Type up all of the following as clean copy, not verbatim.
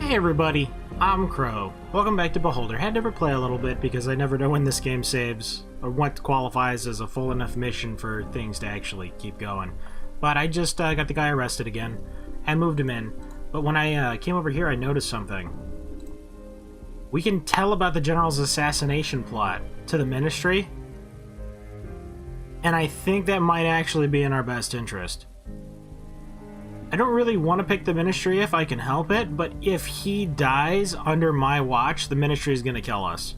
Hey everybody, I'm Crow. Welcome back to Beholder. Had to replay a little bit because I never know when this game saves or what qualifies as a full enough mission for things to actually keep going. But I just got the guy arrested again and moved him in. But when I came over here, I noticed something. We can tell about the General's assassination plot to the Ministry, and I think that might actually be in our best interest. I don't really want to pick the Ministry if I can help it, but if he dies under my watch, the Ministry is going to kill us.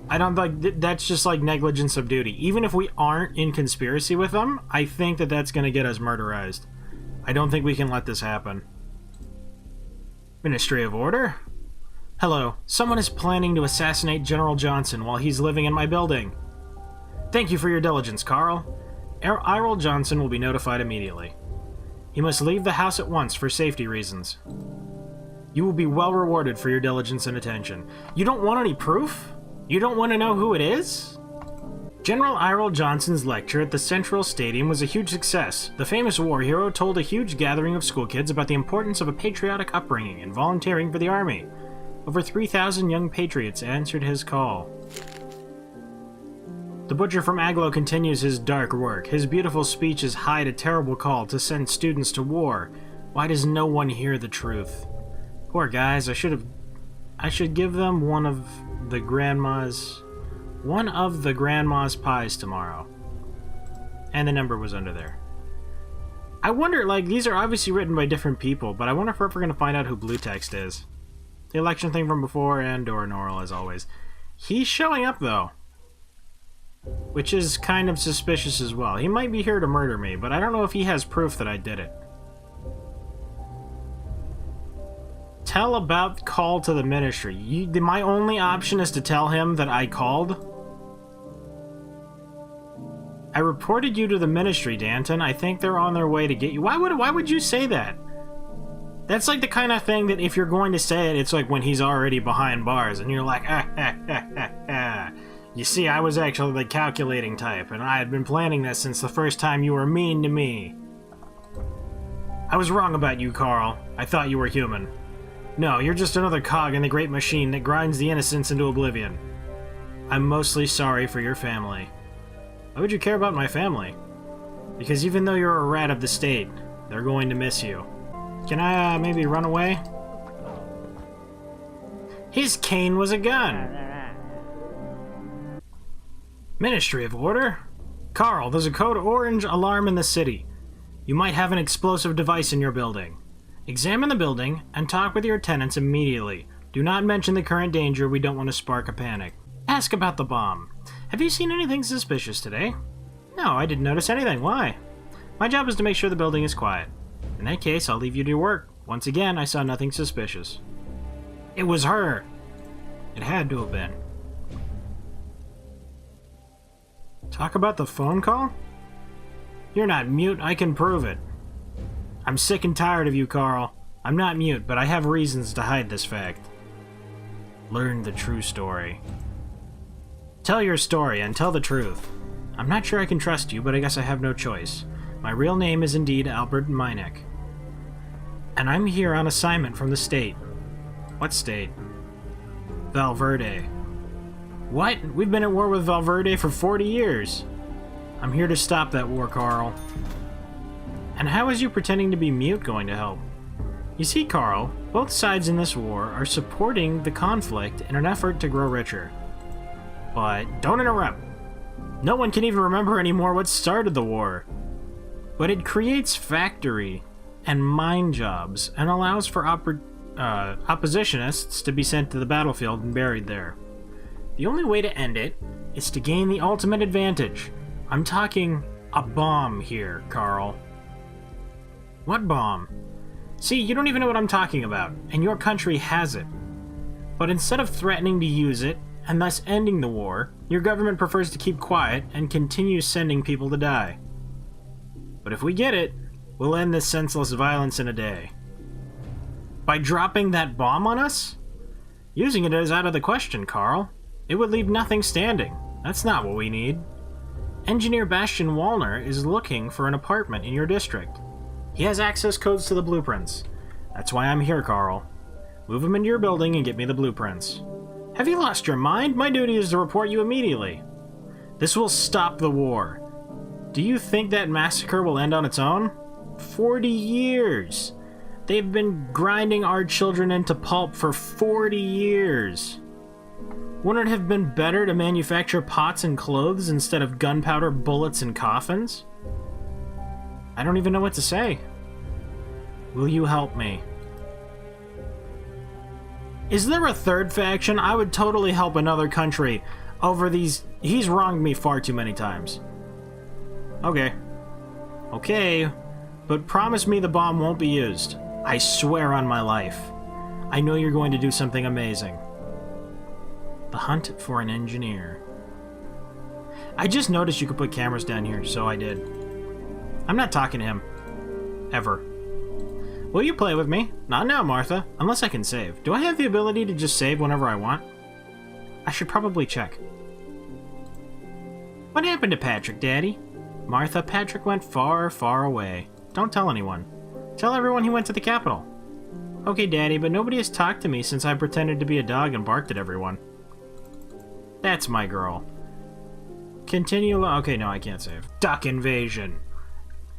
I don't like that's just like negligence of duty. Even if we aren't in conspiracy with them, I think that that's going to get us murderized. I don't think we can let this happen. Ministry of Order? Hello. Someone is planning to assassinate General Johnson while he's living in my building. Thank you for your diligence, Carl. Errol Johnson will be notified immediately. He must leave the house at once for safety reasons. You will be well rewarded for your diligence and attention. You don't want any proof? You don't want to know who it is? General Errol Johnson's lecture at the Central Stadium was a huge success. The famous war hero told a huge gathering of school kids about the importance of a patriotic upbringing and volunteering for the army. Over 3,000 young patriots answered his call. The butcher from Aglo continues his dark work. His beautiful speeches hide a terrible call to send students to war. Why does no one hear the truth? Poor guys, I should give them one of the grandma's pies tomorrow. And the number was under there. I wonder, like, these are obviously written by different people, but I wonder if we're ever going to find out who Blue Text is. The election thing from before, and or Norrell as always. He's showing up though, which is kind of suspicious as well. He might be here to murder me, but I don't know if he has proof that I did it. Tell about call to the Ministry. My only option is to tell him that I called? I reported you to the Ministry, Danton. I think they're on their way to get you. Why would you say that? That's like the kind of thing that if you're going to say it, it's like when he's already behind bars, and you're like, You see, I was actually the calculating type, and I had been planning this since the first time you were mean to me. I was wrong about you, Carl. I thought you were human. No, you're just another cog in the great machine that grinds the innocents into oblivion. I'm mostly sorry for your family. Why would you care about my family? Because even though you're a rat of the state, they're going to miss you. Can I, maybe run away? His cane was a gun! Ministry of Order? Carl, there's a code orange alarm in the city. You might have an explosive device in your building. Examine the building and talk with your tenants immediately. Do not mention the current danger. We don't want to spark a panic. Ask about the bomb. Have you seen anything suspicious today? No, I didn't notice anything. Why? My job is to make sure the building is quiet. In that case, I'll leave you to your work. Once again, I saw nothing suspicious. It was her! It had to have been. Talk about the phone call? You're not mute, I can prove it. I'm sick and tired of you, Carl. I'm not mute, but I have reasons to hide this fact. Learn the true story. Tell your story and tell the truth. I'm not sure I can trust you, but I guess I have no choice. My real name is indeed Albert Minek. And I'm here on assignment from the state. What state? Valverde. What? We've been at war with Valverde for 40 years. I'm here to stop that war, Carl. And how is you pretending to be mute going to help? You see, Carl, both sides in this war are supporting the conflict in an effort to grow richer. But don't interrupt. No one can even remember anymore what started the war. But it creates factory and mine jobs and allows for oppositionists to be sent to the battlefield and buried there. The only way to end it is to gain the ultimate advantage. I'm talking a bomb here, Carl. What bomb? See, you don't even know what I'm talking about, and your country has it. But instead of threatening to use it, and thus ending the war, your government prefers to keep quiet and continue sending people to die. But if we get it, we'll end this senseless violence in a day. By dropping that bomb on us? Using it is out of the question, Carl. It would leave nothing standing. That's not what we need. Engineer Bastian Wallner is looking for an apartment in your district. He has access codes to the blueprints. That's why I'm here, Carl. Move him into your building and get me the blueprints. Have you lost your mind? My duty is to report you immediately. This will stop the war. Do you think that massacre will end on its own? 40 years! They've been grinding our children into pulp for 40 years. Wouldn't it have been better to manufacture pots and clothes instead of gunpowder, bullets, and coffins? I don't even know what to say. Will you help me? Is there a third faction? I would totally help another country over these... He's wronged me far too many times. Okay. Okay, but promise me the bomb won't be used. I swear on my life. I know you're going to do something amazing. The hunt for an engineer. I just noticed you could put cameras down here, so I did. I'm not talking to him. Ever. Will you play with me? Not now, Martha. Unless I can save. Do I have the ability to just save whenever I want? I should probably check. What happened to Patrick, Daddy? Martha, Patrick went far, far away. Don't tell anyone. Tell everyone he went to the Capitol. Okay, Daddy, but nobody has talked to me since I pretended to be a dog and barked at everyone. That's my girl. Continue... Okay, no, I can't save. Duck invasion.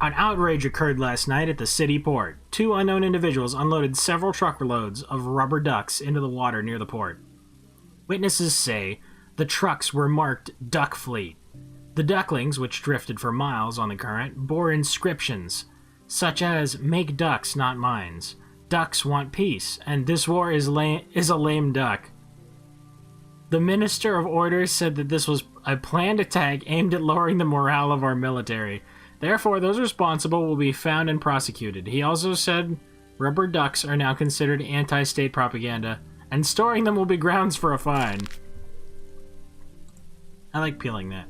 An outrage occurred last night at the city port. 2 unknown individuals unloaded several truckloads of rubber ducks into the water near the port. Witnesses say the trucks were marked Duck Fleet. The ducklings, which drifted for miles on the current, bore inscriptions such as, "Make ducks, not mines. Ducks want peace, and this war is a lame duck." The Minister of Order said that this was a planned attack aimed at lowering the morale of our military. Therefore, those responsible will be found and prosecuted. He also said rubber ducks are now considered anti-state propaganda, and storing them will be grounds for a fine. I like peeling that.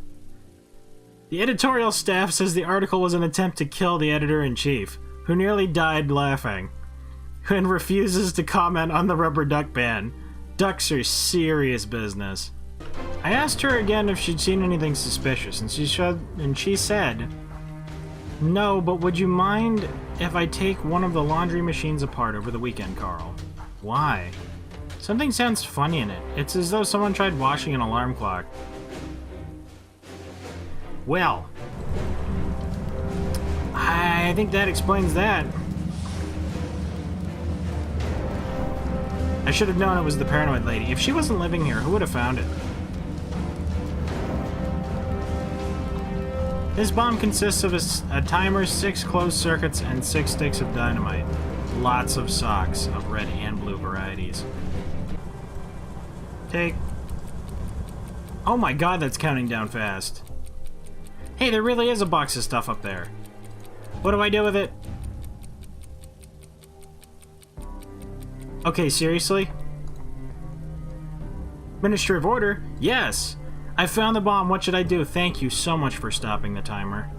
The editorial staff says the article was an attempt to kill the editor-in-chief, who nearly died laughing, and refuses to comment on the rubber duck ban. Ducks are serious business. I asked her again if she'd seen anything suspicious, and she said, "No, but would you mind if I take one of the laundry machines apart over the weekend, Carl?" Why? Something sounds funny in it. It's as though someone tried washing an alarm clock. Well, I think that explains that. I should have known it was the paranoid lady. If she wasn't living here, who would have found it? This bomb consists of a timer, 6 closed circuits, and 6 sticks of dynamite. Lots of socks of red and blue varieties. Take. Oh my god, that's counting down fast. Hey, there really is a box of stuff up there. What do I do with it? Okay, seriously? Ministry of Order? Yes! I found the bomb. What should I do? Thank you so much for stopping the timer.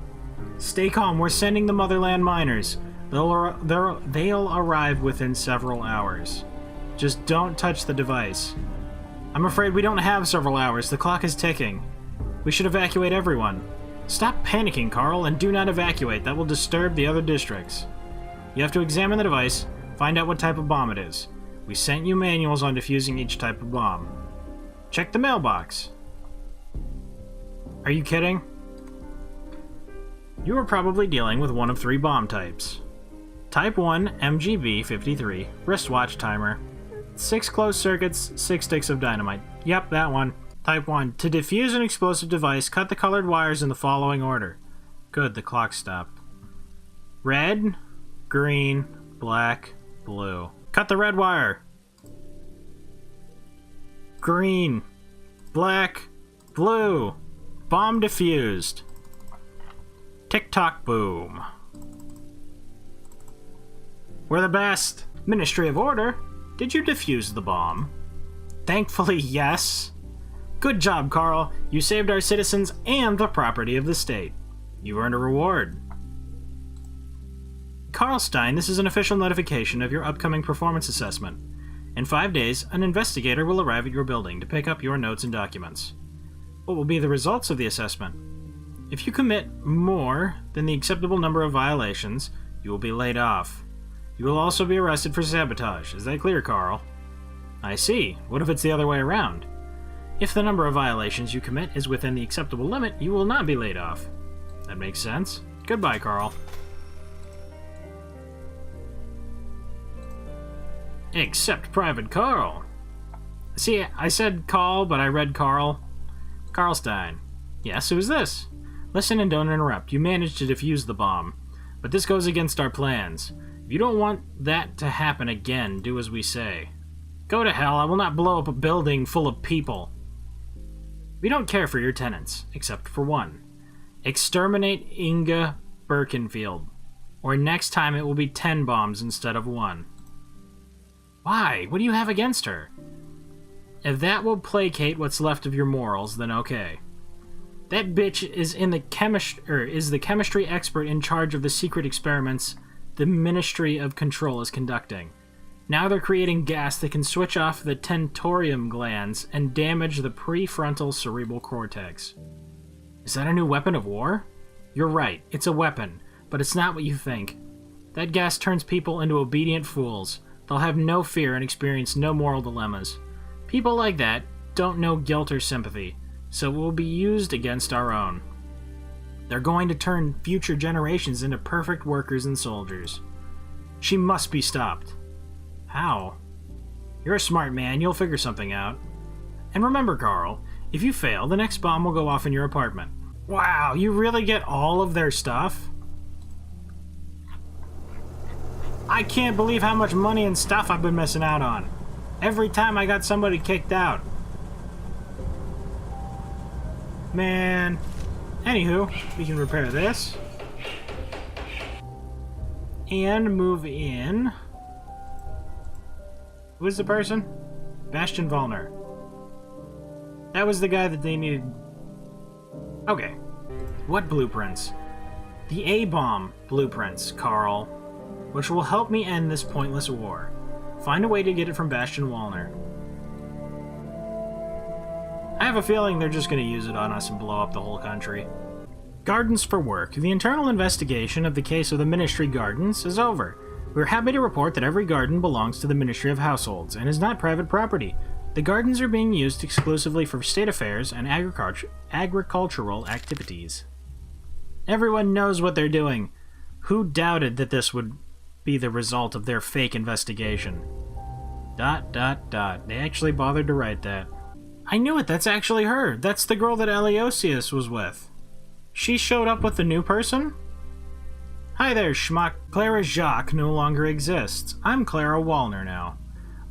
Stay calm. We're sending the Motherland miners. They'll arrive within several hours. Just don't touch the device. I'm afraid we don't have several hours. The clock is ticking. We should evacuate everyone. Stop panicking, Carl, and do not evacuate. That will disturb the other districts. You have to examine the device, find out what type of bomb it is. We sent you manuals on defusing each type of bomb. Check the mailbox. Are you kidding? You are probably dealing with one of 3 bomb types. Type 1, MGB-53, wristwatch timer. 6 closed circuits, 6 sticks of dynamite. Yep, that one. Type 1. To defuse an explosive device, cut the colored wires in the following order. Good, the clock stopped. Red, green, black, blue. Cut the red wire. Green, black, blue. Bomb defused. Tick-tock boom. We're the best. Ministry of Order, did you defuse the bomb? Thankfully, yes. Good job, Carl. You saved our citizens and the property of the state. You earned a reward. Carl Stein, this is an official notification of your upcoming performance assessment. In 5 days, an investigator will arrive at your building to pick up your notes and documents. What will be the results of the assessment? If you commit more than the acceptable number of violations, you will be laid off. You will also be arrested for sabotage. Is that clear, Carl? I see. What if it's the other way around? If the number of violations you commit is within the acceptable limit, you will not be laid off. That makes sense. Goodbye, Carl. Except Private Carl. See, I said Carl, but I read Carl. Karlstein. Yes, who's this? Listen and don't interrupt. You managed to defuse the bomb. But this goes against our plans. If you don't want that to happen again, do as we say. Go to hell, I will not blow up a building full of people. We don't care for your tenants, except for one. Exterminate Inga Birkenfield. Or next time it will be 10 bombs instead of 1. Why? What do you have against her? If that will placate what's left of your morals, then okay. That bitch is the chemistry expert in charge of the secret experiments the Ministry of Control is conducting. Now they're creating gas that can switch off the tentorium glands and damage the prefrontal cerebral cortex. Is that a new weapon of war? You're right, it's a weapon, but it's not what you think. That gas turns people into obedient fools. They'll have no fear and experience no moral dilemmas. People like that don't know guilt or sympathy, so it will be used against our own. They're going to turn future generations into perfect workers and soldiers. She must be stopped. How? You're a smart man, you'll figure something out. And remember, Carl, if you fail, the next bomb will go off in your apartment. Wow, you really get all of their stuff? I can't believe how much money and stuff I've been missing out on. Every time I got somebody kicked out. Man. Anywho, we can repair this. And move in. Who is the person? Bastian Vollner. That was the guy that they needed. Okay. What blueprints? The A-bomb blueprints, Carl. Which will help me end this pointless war. Find a way to get it from Bastian Vollner. I have a feeling they're just going to use it on us and blow up the whole country. Gardens for work. The internal investigation of the case of the Ministry Gardens is over. We're happy to report that every garden belongs to the Ministry of Households and is not private property. The gardens are being used exclusively for state affairs and agricultural activities. Everyone knows what they're doing. Who doubted that this would be the result of their fake investigation? ... They actually bothered to write that. I knew it, that's actually her. That's the girl that Aleosius was with. She showed up with the new person? Hi there, schmuck. Clara Jacques no longer exists. I'm Clara Wallner now.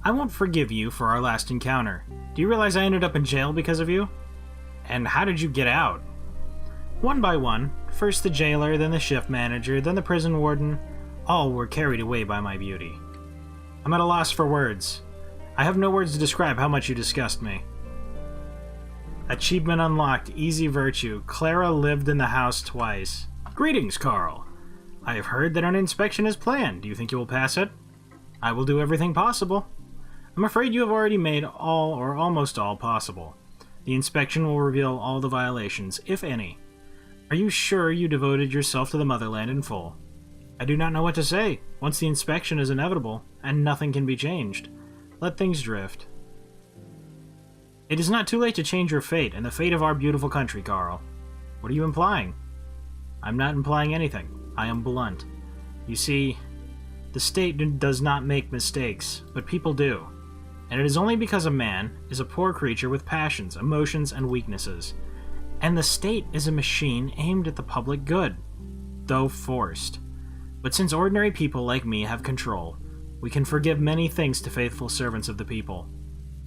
I won't forgive you for our last encounter. Do you realize I ended up in jail because of you? And how did you get out? One by one. First the jailer, then the shift manager, then the prison warden. All were carried away by my beauty. I'm at a loss for words. I have no words to describe how much you disgust me. Achievement unlocked. Easy virtue. Clara lived in the house twice. Greetings, Carl. I have heard that an inspection is planned. Do you think you will pass it? I will do everything possible. I'm afraid you have already made all or almost all possible. The inspection will reveal all the violations, if any. Are you sure you devoted yourself to the motherland in full? I do not know what to say. Once the inspection is inevitable, and nothing can be changed. Let things drift. It is not too late to change your fate and the fate of our beautiful country, Carl. What are you implying? I'm not implying anything. I am blunt. You see, the state does not make mistakes, but people do. And it is only because a man is a poor creature with passions, emotions, and weaknesses. And the state is a machine aimed at the public good, though forced. But since ordinary people like me have control, we can forgive many things to faithful servants of the people.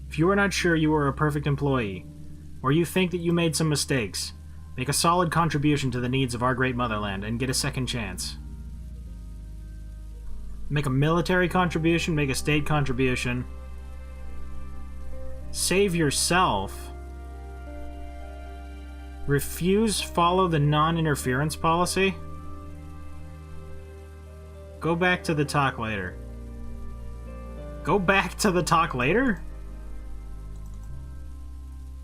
If you are not sure you are a perfect employee, or you think that you made some mistakes, make a solid contribution to the needs of our great motherland and get a second chance. Make a military contribution, make a state contribution. Save yourself. Refuse follow the non-interference policy. Go back to the talk later. Go back to the talk later?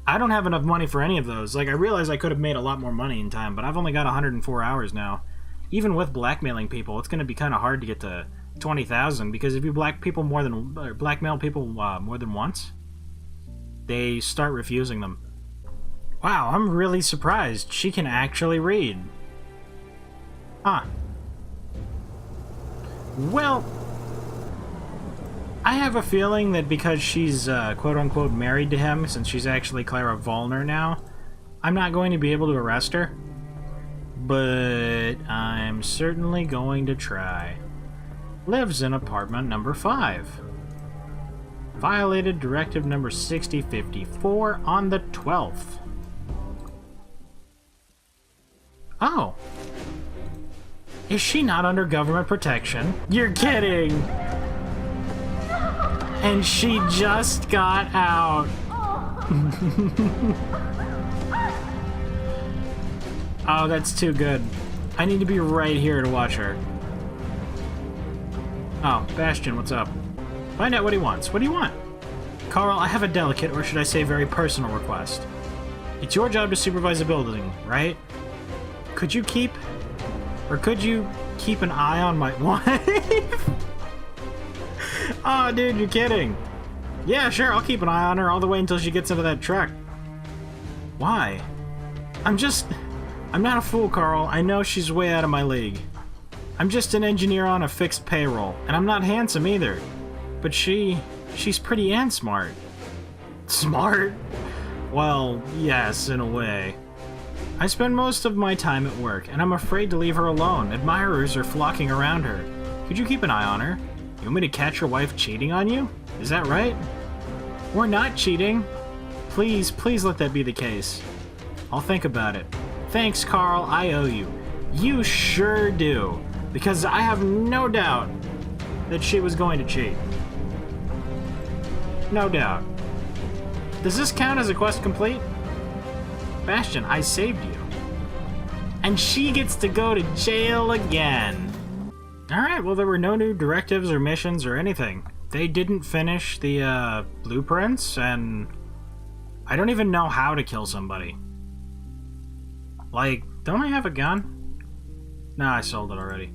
I don't have enough money for any of those. Like, I realize I could have made a lot more money in time, but I've only got 104 hours now. Even with blackmailing people, it's going to be kind of hard to get to 20,000, because if you blackmail people more than once, they start refusing them. Wow, I'm really surprised. She can actually read. Huh. Well, I have a feeling that because she's quote-unquote married to him, since she's actually Clara Vollner now, I'm not going to be able to arrest her. But I'm certainly going to try. Lives in apartment number 5. Violated directive number 6054 on the 12th. Oh. Is she not under government protection? You're kidding! And she just got out. Oh, that's too good. I need to be right here to watch her. Oh, Bastion, what's up? Find out what he wants. What do you want? Carl, I have a delicate, or should I say very personal request. It's your job to supervise the building, right? Could you keep an eye on my wife? Oh, dude, you're kidding. Yeah, sure, I'll keep an eye on her all the way until she gets into that truck. Why? I'm not a fool, Carl. I know she's way out of my league. I'm just an engineer on a fixed payroll, and I'm not handsome either. But she's pretty and smart. Smart? Well, yes, in a way. I spend most of my time at work, and I'm afraid to leave her alone. Admirers are flocking around her. Could you keep an eye on her? You want me to catch your wife cheating on you? Is that right? We're not cheating. Please let that be the case. I'll think about it. Thanks, Carl. I owe you. You sure do. Because I have no doubt that she was going to cheat. No doubt. Does this count as a quest complete? Bastion, I saved you. And she gets to go to jail again. Alright, well, there were no new directives or missions or anything. They didn't finish the blueprints, and I don't even know how to kill somebody. Like, don't I have a gun? Nah, I sold it already.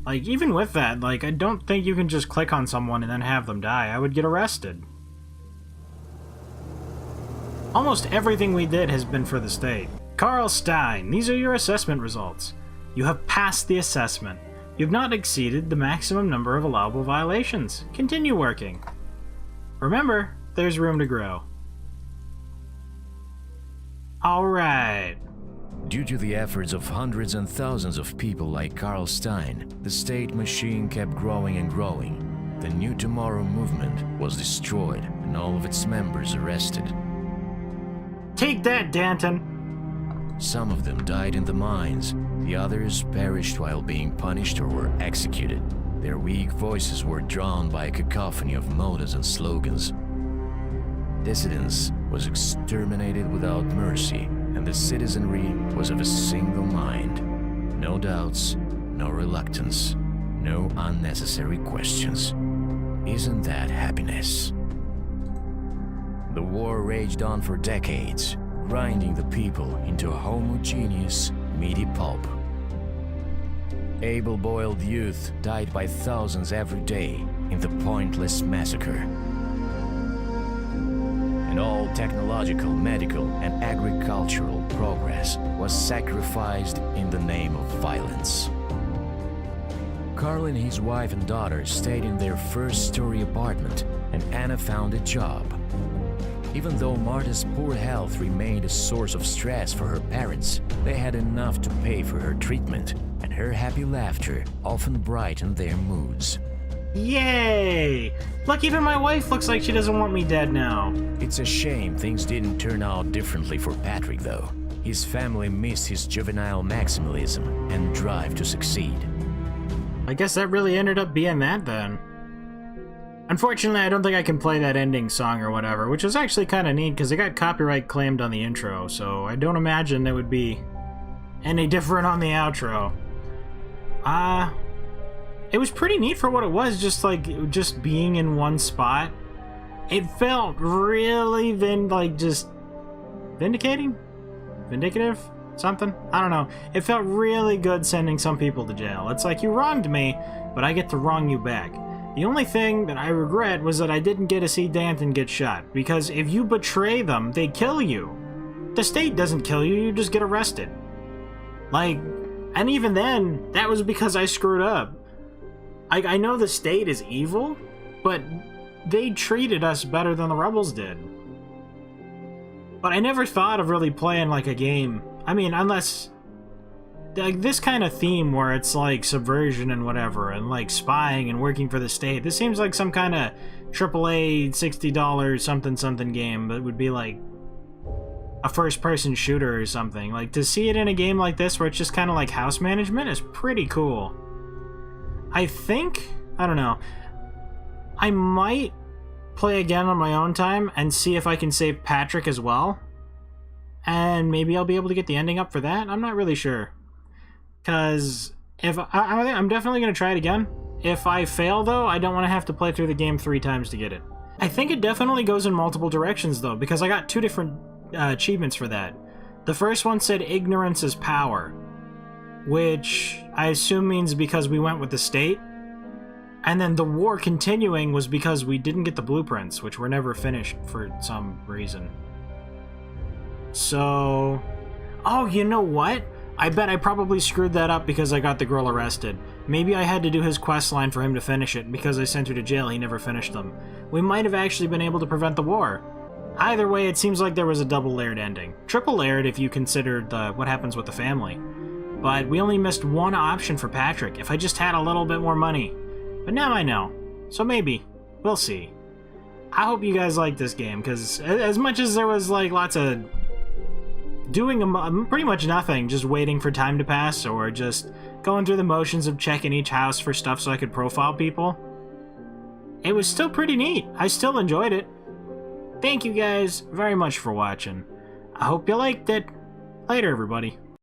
Like, even with that, like, I don't think you can just click on someone and then have them die. I would get arrested. Almost everything we did has been for the state. Carl Stein, these are your assessment results. You have passed the assessment. You have not exceeded the maximum number of allowable violations. Continue working. Remember, there's room to grow. Alright. Due to the efforts of hundreds and thousands of people like Carl Stein, the state machine kept growing and growing. The New Tomorrow movement was destroyed and all of its members arrested. Take that, Danton! Some of them died in the mines, the others perished while being punished or were executed. Their weak voices were drowned by a cacophony of motives and slogans. Dissidence was exterminated without mercy, and the citizenry was of a single mind. No doubts, no reluctance, no unnecessary questions. Isn't that happiness? The war raged on for decades, grinding the people into a homogeneous, meaty pulp. Able-boiled youth died by thousands every day in the pointless massacre. And all technological, medical, and agricultural progress was sacrificed in the name of violence. Carl and his wife and daughter stayed in their first-story apartment, and Anna found a job. Even though Marta's poor health remained a source of stress for her parents, they had enough to pay for her treatment, and her happy laughter often brightened their moods. Yay! Look, even my wife looks like she doesn't want me dead now. It's a shame things didn't turn out differently for Patrick, though. His family missed his juvenile maximalism and drive to succeed. I guess that really ended up being that, then. Unfortunately, I don't think I can play that ending song or whatever, which is actually kind of neat because it got copyright claimed on the intro, so I don't imagine it would be any different on the outro. It was pretty neat for what it was, just being in one spot. It felt really just vindicating? Vindicative? Something? I don't know. It felt really good sending some people to jail. It's like, you wronged me, but I get to wrong you back. The only thing that I regret was that I didn't get to see Danton get shot, because if you betray them, they kill you. The state doesn't kill you, you just get arrested. Like, and even then, that was because I screwed up. I know the state is evil, but they treated us better than the rebels did. But I never thought of really playing like a game. I mean, unless... like this kind of theme where it's like subversion and whatever, and like spying and working for the state. This seems like some kind of AAA $60 something something game that would be like a first-person shooter or something. Like, to see it in a game like this where it's just kind of like house management is pretty cool. I think, I don't know, I might play again on my own time and see if I can save Patrick as well. And maybe I'll be able to get the ending up for that. I'm not really sure. Because if I'm definitely going to try it again. If I fail, though, I don't want to have to play through the game 3 times to get it. I think it definitely goes in multiple directions, though, because I got 2 different achievements for that. The first one said ignorance is power, which I assume means because we went with the state. And then the war continuing was because we didn't get the blueprints, which were never finished for some reason. So... oh, you know what? I bet I probably screwed that up because I got the girl arrested. Maybe I had to do his quest line for him to finish it, and because I sent her to jail, he never finished them. We might have actually been able to prevent the war. Either way, it seems like there was a double-layered ending. Triple-layered if you considered what happens with the family. But we only missed one option for Patrick, if I just had a little bit more money. But now I know. So maybe. We'll see. I hope you guys like this game, because as much as there was like lots of doing pretty much nothing, just waiting for time to pass, or just going through the motions of checking each house for stuff so I could profile people, it was still pretty neat. I still enjoyed it. Thank you guys very much for watching. I hope you liked it. Later, everybody.